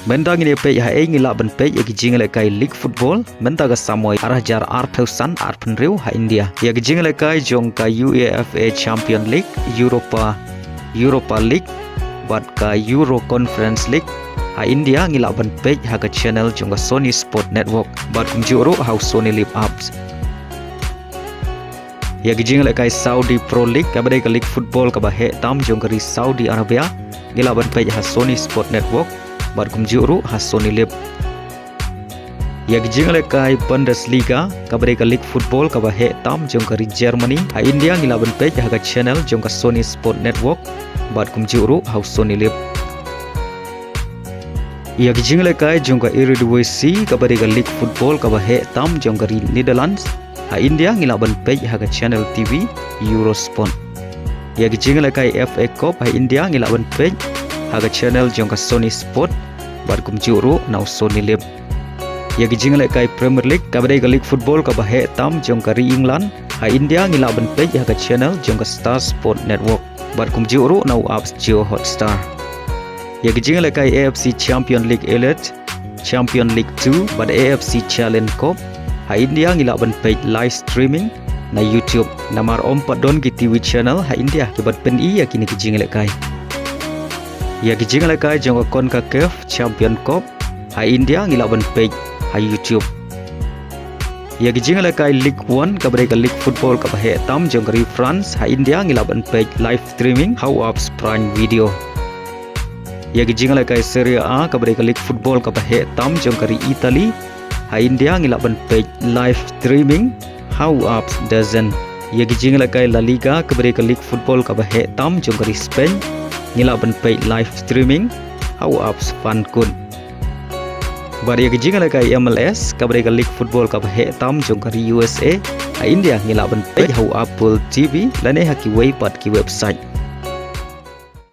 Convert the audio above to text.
Mendang ini Peit Haei ngilak ben Peit yagi Jingialehkai League Football mentaga samoi arah jar arthausan arpenriu ha India. Yagi Jingialehkai jong ka UEFA Champion League, Europa League, bat ka Euro Conference League ha India ngilak ben Peit ha ka channel jong ka Sony Sport Network bat kumjuru ha Sony Live Apps. Yagi Jingialehkai Saudi Pro League kabadai ka League Football ka bahe tam jong ka Saudi Arabia ngilak ben Peit ha Sony Sport Network bat kumjuru ha Sony Live. Yagi Jingialehkai Bundesliga kabadai ka League Football ka bahe tam jong ka Germany ha India ngilak ben Peit ha ka channel jong ka Sony Sport Network bat kumjuru ha Sony Live. Yagi Jingialehkai jong ka Eredivisie kabadai ka League Football ka bahe tam jong ka Netherlands ha India ngilak ben Peit ha ka channel TV Eurosport. Yagi Jingialehkai FA Cup ha India ngilak ben Peit ha ka channel jong ka Sony Sport bat kumjuru na Sony Live. Yagi Jingialehkai Premier League kabadai ka League Football ka bahe tam jong ka England ha India ngilak ben Peit ha ka channel jong ka Star Sport Network bat kumjuru na apps Geo Hotstar. Yagi Jingialehkai AFC Champion League Elite, Champion League 2 bat AFC Challenge Cup ha India ngilak ben Peit live streaming na YouTube namar ompat don ki TV channel ha India ke bat pen I yakini ki Jingialehkai. Yagi Jingialehkai jong ka CONCACAF Champion Cup ha India ngilak ben Peit ha YouTube. Yagi Jingialehkai League 1 kabadai ka League Football ka bahe tam jong ka France ha India ngilak ben Peit live streaming how apps Prime Video. Yagi Jingialehkai Serie A kabadai ka League Football ka bahe tam jong ka Italy ha India ngilak ben Peit live streaming how apps Dozen. Yagi Jingialehkai Laliga kabadai ka League Football ka bahe tam jong ka Spain ngilak ben Peit live streaming how apps Fankun. Bar yagi Jingialehkai MLS kabadai ka League Football ka bahe tam jong ka USA ha India ngilak ben Peit how Apple TV lane ha KIWEI2 ki website.